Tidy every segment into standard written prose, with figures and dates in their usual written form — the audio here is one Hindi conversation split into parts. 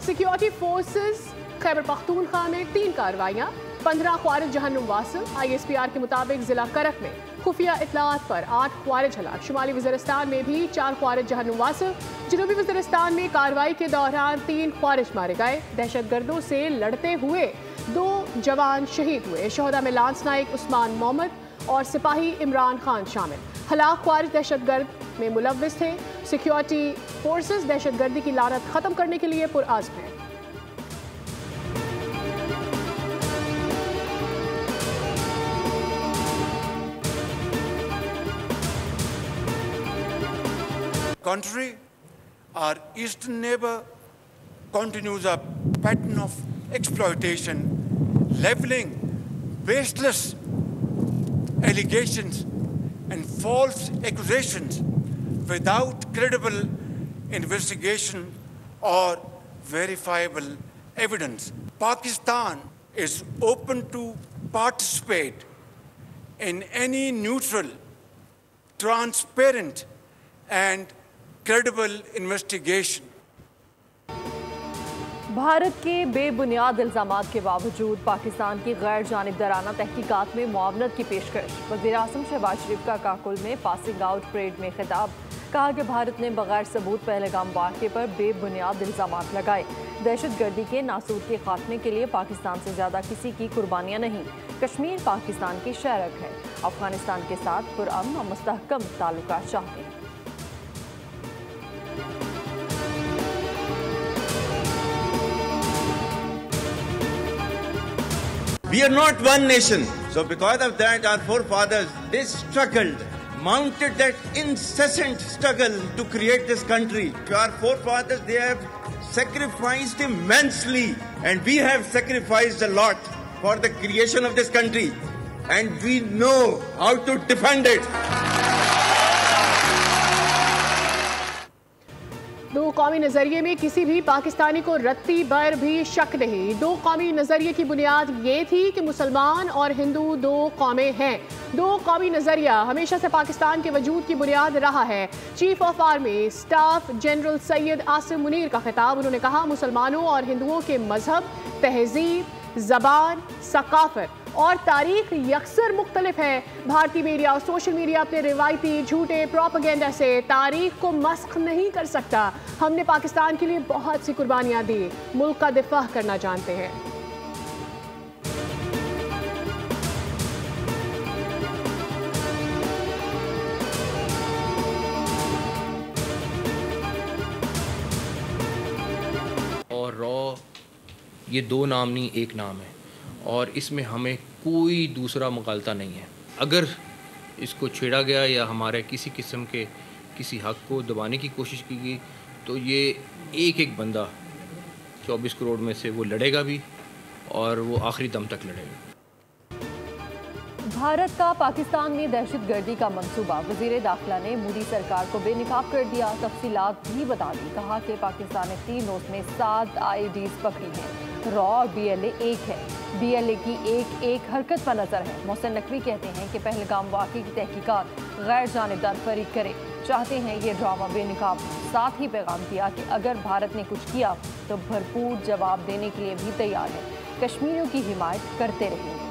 सिक्योरिटी फोर्सेस खैबर पख्तूनख्वा में 3 कार्रवाइयां, 15 ख्वारिज जहन्नुम वासिल। ISPR के मुताबिक जिला करक में खुफिया इतलात पर 8 ख्वारिज हलाक। शुमाली वज़ीरिस्तान में भी 4 ख्वारिज जहन्नुम वासिल। जनूबी वज़ीरिस्तान में कार्रवाई के दौरान 3 ख्वारिज मारे गए। दहशतगर्दों से लड़ते हुए 2 जवान शहीद हुए। शोहदा में लांस नाइक उस्मान मोहम्मद और सिपाही इमरान खान शामिल। हलाक ख्वारिज दहशतगर्द में मुलव्विस थे। सिक्योरिटी फोर्सेस दहशतगर्दी की लानत खत्म करने के लिए पुरअज़्म हैं। Country, our eastern neighbor continues a pattern of exploitation, leveling baseless allegations and false accusations without credible investigation or verifiable evidence. Pakistan is open to participate in any neutral, transparent and credible investigation. Bharat के बेबुनियाद इल्जामात के बावजूद पाकिस्तान की गैर जानिबदाराना तहकीकात में मुआवनत की पेशकश। वज़ीर-ए-आज़म शहबाज शरीफ का काकुल में पासिंग आउट परेड में खिताब। कहा कि भारत ने बगैर सबूत पहलगाम वाक़े पर बेबुनियाद इल्जामात लगाए। दहशतगर्दी के नासूर के खात्मे के लिए पाकिस्तान से ज़्यादा किसी की कुर्बानियाँ नहीं। कश्मीर पाकिस्तान की शरक है। अफगानिस्तान के साथ पुरअमन और मुस्तहकम ताल्लुकात चाहते हैं। We are not one nation. So because of that, our forefathers, they struggled, mounted that incessant struggle to create this country. Our forefathers, they have sacrificed immensely, and we have sacrificed a lot for the creation of this country. And we know how to defend it. दो कौमी नजरिए में किसी भी पाकिस्तानी को रत्ती भर भी शक नहीं। दो कौमी नजरिए की बुनियाद ये थी कि मुसलमान और हिंदू दो कौमें हैं। दो कौमी नजरिया हमेशा से पाकिस्तान के वजूद की बुनियाद रहा है। Chief of army staff general Syed Asim Munir का खिताब। उन्होंने कहा, मुसलमानों और हिंदुओं के मजहब, तहजीब, जबान, सकाफत और तारीख यकसर मुख्तलिफ है। भारतीय मीडिया और सोशल मीडिया अपने रिवायती झूठे प्रोपेगेंडा से तारीख को मस्ख नहीं कर सकता। हमने पाकिस्तान के लिए बहुत सी कुर्बानियां दी, मुल्क का दिफा करना जानते हैं। और रॉ ये दो नाम नहीं एक नाम है, और इसमें हमें कोई दूसरा मुगालता नहीं है। अगर इसको छेड़ा गया या हमारे किसी किस्म के किसी हक को दबाने की कोशिश की गई तो ये एक एक बंदा 24 करोड़ में से वो लड़ेगा भी और वो आखिरी दम तक लड़ेगा। भारत का पाकिस्तान में दहशतगर्दी का मंसूबा। वज़ीर दाखिला ने मोदी सरकार को बेनकाब कर दिया, तफसीलात भी बता दी। कहा कि पाकिस्तान ने 3 रोज़ में 7 IEDs पकड़ी हैं। रॉ और BLA एक है। BLA की एक एक हरकत पर नज़र है। मोहसिन नकवी कहते हैं कि पहलगाम वाक़े की तहकीकात गैर जानिबदार फरीक करे। चाहते हैं ये ड्रामा बेनकाब हो। साथ ही पैगाम दिया कि अगर भारत ने कुछ किया तो भरपूर जवाब देने के लिए भी तैयार है। कश्मीरियों की हिमायत करते रहेंगे।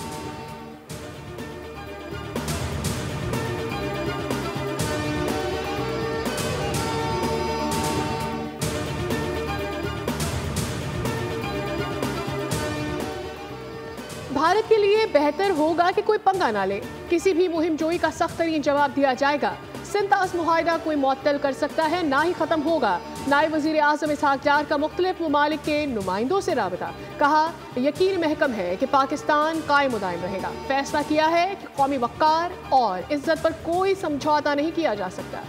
भारत के लिए बेहतर होगा कि कोई पंगा ना ले। किसी भी मुहिम जोई का सख्त तरीन जवाब दिया जाएगा। सिंतास मुआहिदा कोई मुअत्तल कर सकता है, ना ही खत्म होगा। नायब वज़ीर आज़म इसहाक डार का मुख्तलिफ ममालिक के नुमाइंदों से राबता। कहा, यकीन महकम है कि पाकिस्तान कायम दायम रहेगा। फैसला किया है कि कौमी वक़ार और इज्जत पर कोई समझौता नहीं किया जा सकता।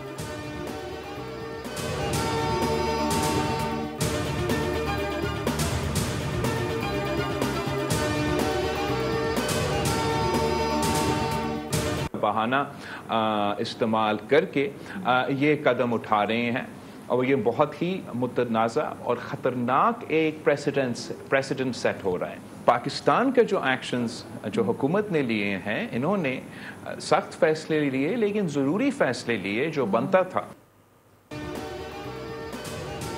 बहाना इस्तेमाल करके ये कदम उठा रहे हैं और ये बहुत ही मुतनाज़ा और ख़तरनाक एक प्रेसिडेंट सेट हो रहा है। पाकिस्तान के जो एक्शंस जो हुकूमत ने लिए हैं, इन्होंने सख्त फैसले लिए लेकिन ज़रूरी फैसले लिए जो बनता था।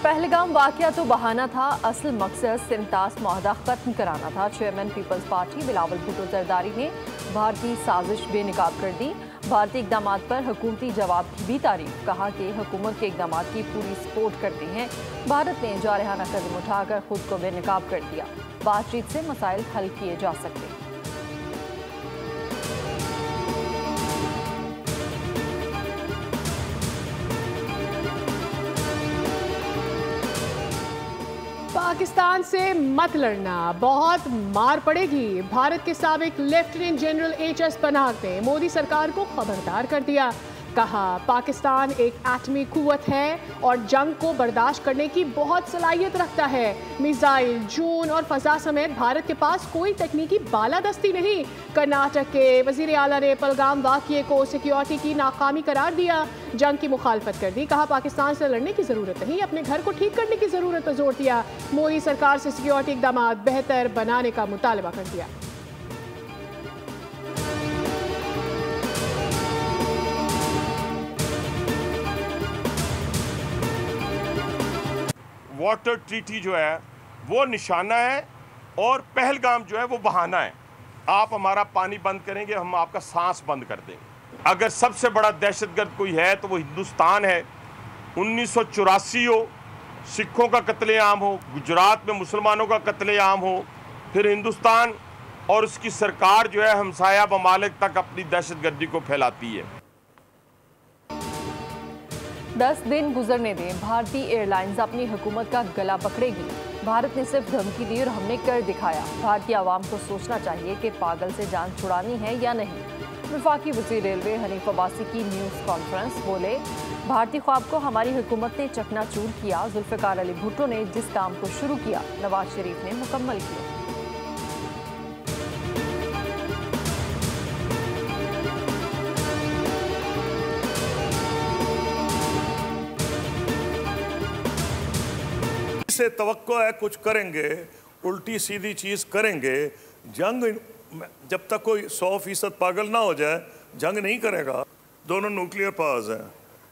पहलगाम वाकया तो बहाना था, असल मकसद सिमटास मुआहदा खत्म कराना था। चेयरमैन पीपल्स पार्टी बिलावल भुट्टो जरदारी ने भारतीय साजिश बेनकाब कर दी। भारतीय इकदाम पर हुकूमती जवाब की भी तारीफ, कहा कि हुकूमत के इकदाम की पूरी सपोर्ट करते हैं। भारत ने जारहाना कदम उठाकर खुद को बेनकाब कर दिया। बातचीत से मसाइल हल किए जा सकते हैं। पाकिस्तान से मत लड़ना, बहुत मार पड़ेगी। भारत के साबिक लेफ्टिनेंट जनरल HS पनाग ने मोदी सरकार को खबरदार कर दिया। कहा, पाकिस्तान एक एटमी कुव्वत है और जंग को बर्दाश्त करने की बहुत सलाहियत रखता है। मिसाइल, ड्रोन और फजा समेत भारत के पास कोई तकनीकी बालादस्ती नहीं। कर्नाटक के वजीर आला ने पहलगाम वाक़ये को सिक्योरिटी की नाकामी करार दिया, जंग की मुखालफत कर दी। कहा, पाकिस्तान से लड़ने की जरूरत नहीं, अपने घर को ठीक करने की जरूरत पर जोर दिया। मोदी सरकार से सिक्योरिटी इकदाम बेहतर बनाने का मुतालबा कर दिया। वाटर ट्रीटी जो है वो निशाना है और पहलगाम जो है वो बहाना है। आप हमारा पानी बंद करेंगे, हम आपका सांस बंद कर देंगे। अगर सबसे बड़ा दहशतगर्द कोई है तो वो हिंदुस्तान है। 1984 हो, सिखों का कत्लेआम हो, गुजरात में मुसलमानों का कत्लेआम हो, फिर हिंदुस्तान और उसकी सरकार जो है हमसाया ममालिक तक अपनी दहशतगर्दी को फैलाती है। 10 दिन गुजरने दें, भारतीय एयरलाइंस अपनी हुकूमत का गला पकड़ेगी। भारत ने सिर्फ धमकी दी और हमने कर दिखाया। भारतीय आवाम को सोचना चाहिए कि पागल से जान छुड़ानी है या नहीं। वफाकी वज़ीर रेलवे हनीफ अब्बासी की न्यूज़ कॉन्फ्रेंस, बोले, भारतीय ख्वाब को हमारी हुकूमत ने चकनाचूर किया। जुल्फ़िकार अली भुट्टो ने जिस काम को शुरू किया, नवाज शरीफ ने मुकम्मल किया। से तवक्को है कुछ करेंगे, उल्टी सीधी चीज करेंगे। जंग जब तक कोई 100% पागल ना हो जाए, जंग नहीं करेगा। दोनों न्यूक्लियर पावर्स हैं।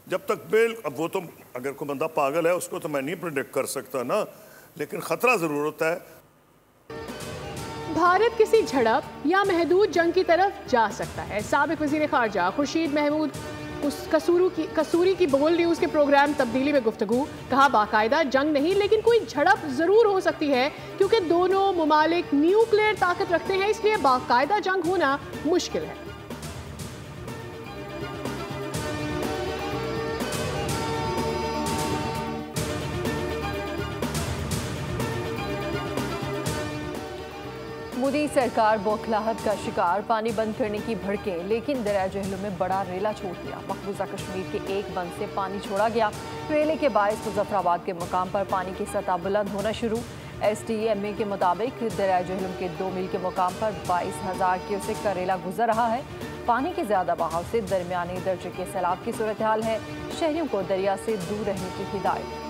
जब तक अब वो तो अगर कोई बंदा पागल है उसको तो मैं नहीं प्रेडिक्ट कर सकता ना, लेकिन खतरा जरूर होता है। भारत किसी झड़प या महदूद जंग की तरफ जा सकता है। साबिक वजीर खारजा खुर्शीद महमूद कसूरी की बोल न्यूज़ के प्रोग्राम तब्दीली में गुफ्तगू, कहा, बाकायदा जंग नहीं लेकिन कोई झड़प जरूर हो सकती है, क्योंकि दोनों मुमालिक न्यूक्लियर ताकत रखते हैं, इसलिए बाकायदा जंग होना मुश्किल है। मोदी सरकार बौखलाहट का शिकार, पानी बंद करने की भड़के, लेकिन दरिया जहलम में बड़ा रेला छोड़ दिया। मकबूजा कश्मीर के एक बंद से पानी छोड़ा गया। रेले के बायस मुजफ्फराबाद के मुकाम पर पानी की सतह बुलंद होना शुरू। SDMA के मुताबिक दरिया जहलम के 2 मील के मुकाम पर 22,000 क्यूसेक का रेला गुजर रहा है। पानी के ज्यादा बहाव से दरमियानी दर्जे के सैलाब की सूरत हाल है। शहरियों को दरिया से दूर रहने की हिदायत।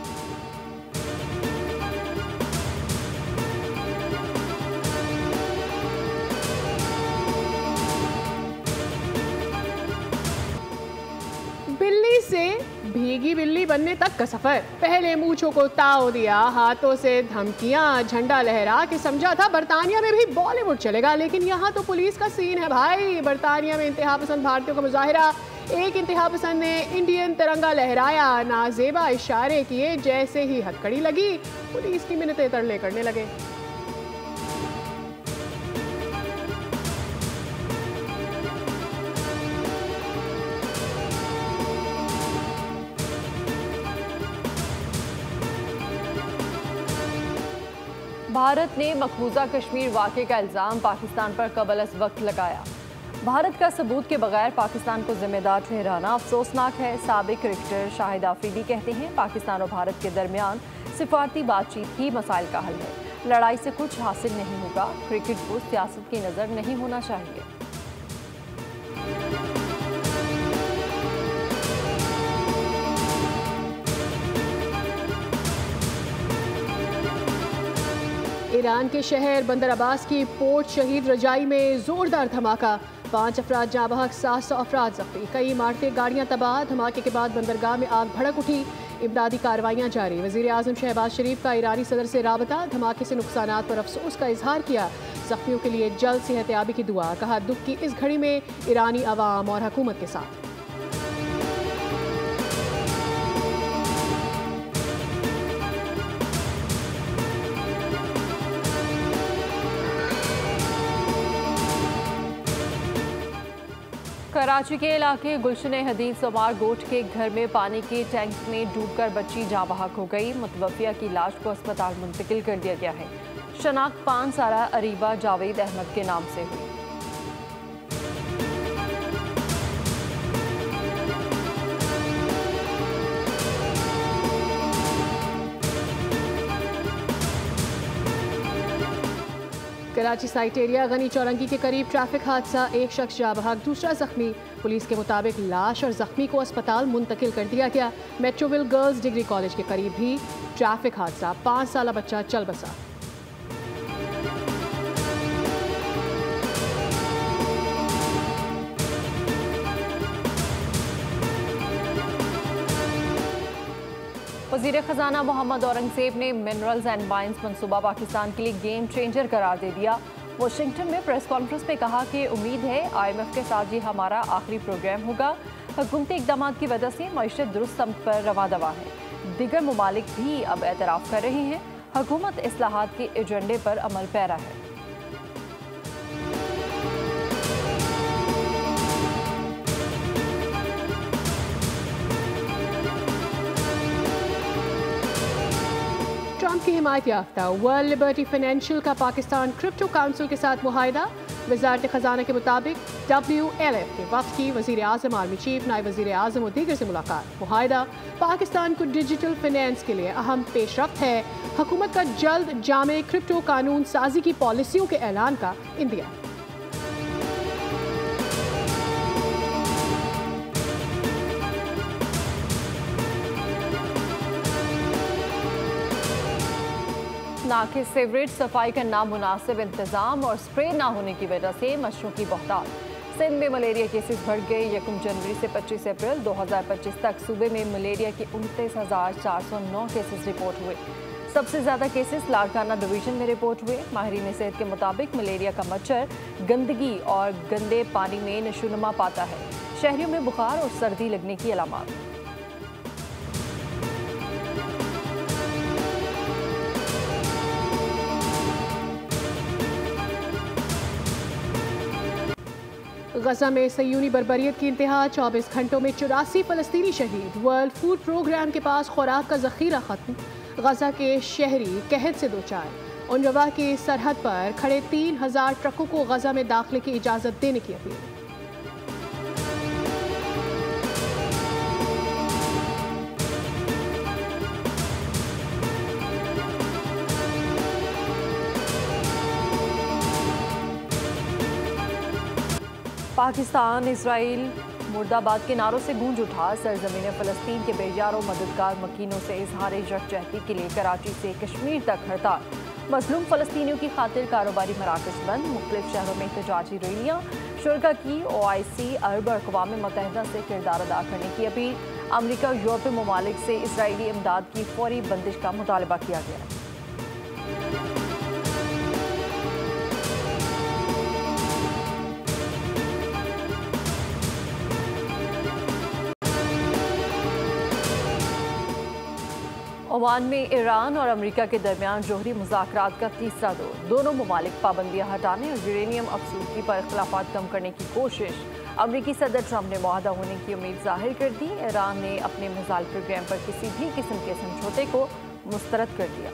बिल्ली से भीगी बिल्ली बनने तक का सफर। पहले मूंछों को ताव दिया, हाथों से धमकियां, झंडा लहरा के समझा था बरतानिया में भी बॉलीवुड चलेगा, लेकिन यहाँ तो पुलिस का सीन है भाई। बरतानिया में इंतहा पसंद भारतीयों का मुजाहिरा। एक इंतहा पसंद ने इंडियन तिरंगा लहराया, नाजेबा इशारे किए। जैसे ही हथकड़ी लगी, पुलिस की मिन्नतें तरले करने लगे। भारत ने मकबूजा कश्मीर वाक़े का इल्ज़ाम पाकिस्तान पर कबल अज़ वक्त लगाया। भारत का सबूत के बगैर पाकिस्तान को जिम्मेदार ठहराना अफसोसनाक है। साबिक क्रिकेटर शाहिद आफरीदी कहते हैं, पाकिस्तान और भारत के दरमियान सिफारती बातचीत ही मसाइल का हल है। लड़ाई से कुछ हासिल नहीं होगा। क्रिकेट को सियासत की नज़र नहीं होना चाहिए। ईरान के शहर बंदर अब्बास की पोर्ट शहीद रजाई में जोरदार धमाका, 5 अफराद जाँ बहक, 700 अफराद जख्मी। कई इमारतें, गाड़ियां तबाह। धमाके के बाद बंदरगाह में आग भड़क उठी। इमदादी कार्रवाइयाँ जारी। वज़ीर आज़म शहबाज शरीफ का ईरानी सदर से राबता, धमाके से नुकसानात पर अफसोस का इजहार किया। जख्मियों के लिए जल्द सेहतयाबी की दुआ। कहा दुख की इस घड़ी में ईरानी अवाम और हुकूमत के साथ। कराची के इलाके गुलशन हदीद सोमार गोट के घर में पानी के टैंक में डूबकर बच्ची जाँ बहक हो गई। मुतवफ़िया की लाश को अस्पताल मुंतकिल कर दिया गया है। शनाख्त 5 साला अरीबा जावेद अहमद के नाम से हुई। कराची साइट एरिया गनी चौरंगी के करीब ट्रैफिक हादसा, एक शख्स जाँ बहक, दूसरा जख्मी। पुलिस के मुताबिक लाश और जख्मी को अस्पताल मुंतकिल कर दिया गया। मेट्रोविल गर्ल्स डिग्री कॉलेज के करीब भी ट्रैफिक हादसा, 5 साला बच्चा चल बसा। वज़ीर ख़जाना मोहम्मद औरंगज़ेब ने मिनरल्स एंड माइंस मनसूबा पाकिस्तान के लिए गेम चेंजर करार दे दिया। वाशिंगटन में प्रेस कॉन्फ्रेंस में कहा कि उम्मीद है IMF के साथ ये हमारा आखिरी प्रोग्राम होगा। हुकूमती इक़दाम की वजह से मईशत दुरुस्त सम्त पर रवा दवा है। दीगर ममालिक भी अब एतराफ़ कर रहे हैं। हुकूमत इस्लाहात के एजेंडे पर अमल पैरा है। ट्रंप की हिमायत याफ्ता वर्ल्ड लिबर्टी फाइनेंशियल का पाकिस्तान क्रिप्टो काउंसिल के साथ मुआहिदा। वज़ारत ख़जाना के मुताबिक WLF के वफ़द की वज़ीर आज़म, आर्मी चीफ, नायब वज़ीर आज़म और दीगर से मुलाकात। मुआहिदा पाकिस्तान को डिजिटल फाइनेंस के लिए अहम पेशरफ्त है। हुकूमत का जल्द जामे क्रिप्टो कानून साजी की पॉलिसियों के ऐलान का इंदिया। नाके सीवरेज सफाई का नामुनासिब इंतजाम और स्प्रे ना होने की वजह से मच्छरों की बहुतात। सिंध में मलेरिया केसेस बढ़ गए। 1 जनवरी से 25 अप्रैल 2025 तक सूबे में मलेरिया के 29,409 केसेस रिपोर्ट हुए। सबसे ज़्यादा केसेस लाड़काना डिवीजन में रिपोर्ट हुए। माहिरीन सेहत के मुताबिक मलेरिया का मच्छर गंदगी और गंदे पानी में नशोनुमा पाता है। शहरियों में बुखार और सर्दी लगने की अलामात। गजा में सयूनी बर्बरियत की इंतहा, 24 घंटों में 84 फ़लस्तीनी शहीद। वर्ल्ड फूड प्रोग्राम के पास खुराक का ज़ख़ीरा ख़त्म। गजा के शहरी कहत से दो चार। उनरवा की सरहद पर खड़े 3000 ट्रकों को गजा में दाखिले की इजाज़त देने की अपील। पाकिस्तान इसराइल मुर्दाबाद के नारों से गूंज उठा। सरजमीन फ़लस्तीन के बेजारों मददगार मकीनों से इजहार यकजहती के लिए कराची से कश्मीर तक हड़ताल। मजलूम फ़लस्तीनियों की खातिर कारोबारी मराकज़ बंद। मुख्तलिफ शहरों में एहतजाजी रैलियाँ। शुरा की OIC अरब और अक़वाम मुत्तहिदा से किरदार अदा करने की अपील। अमरीका और यूरोपीय ममालिक से इसराइली इमदाद की फौरी बंदिश का मुतालबा किया गया। ओमान में ईरान और अमेरिका के दरमियान जोहरी मुज़ाकरात का तीसरा दौर। दोनों ममालिक पाबंदियाँ हटाने और यूरेनियम अफसूदगी पर इख्तलाफात कम करने की कोशिश। अमेरिकी सदर ट्रंप ने मुआहदा होने की उम्मीद जाहिर कर दी। ईरान ने अपने मिसाइल प्रोग्राम पर किसी भी किस्म के समझौते को मुस्तरद कर दिया।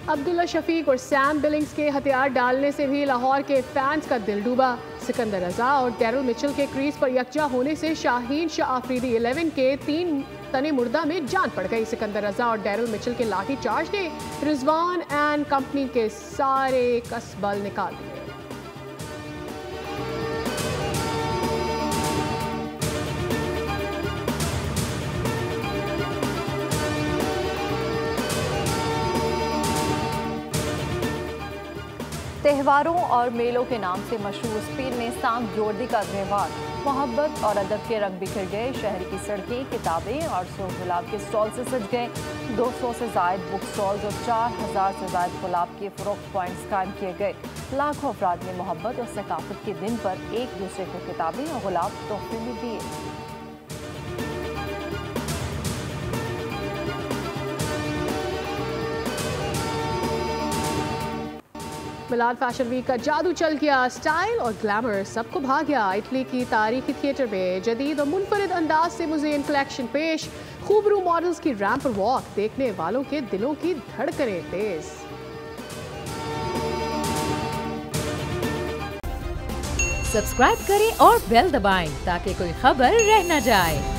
अब्दुल्ला शफीक और सैम बिलिंग्स के हथियार डालने से भी लाहौर के फैंस का दिल डूबा। सिकंदर रजा और डैरल मिचेल के क्रीज पर यकजा होने से शाहीन शाह आफरीदी 11 के 3 तने मुर्दा में जान पड़ गई। सिकंदर रजा और डैरल मिचेल के लाठी चार्ज ने रिजवान एंड कंपनी के सारे कसबल निकाल दिए। त्योहारों और मेलों के नाम से मशहूर स्पेन में सांत जोर्दी का त्यौहार मोहब्बत और अदब के रंग बिखर गए। शहर की सड़कें, किताबें और सौ गुलाब के स्टॉल से सज गए। 200 से ज्यादा बुक स्टॉल्स और 4000 से ज्यादा गुलाब के फरोख्त पॉइंट्स कायम किए गए। लाखों अफराद ने मोहब्बत और सकाफत के दिन पर एक दूसरे को किताबें और गुलाब तोहफे में दिए। मिलान फैशन वीक का जादू चल गया। स्टाइल और ग्लैमर सबको भा गया। इटली की तारीखी थिएटर में जदीद और मुनफरिद अंदाज से मुज़ेन कलेक्शन पेश। खूबरू मॉडल्स की रैंप पर वॉक, देखने वालों के दिलों की धड़कनें तेज। सब्सक्राइब करें और बेल दबाएं ताकि कोई खबर रह न जाए।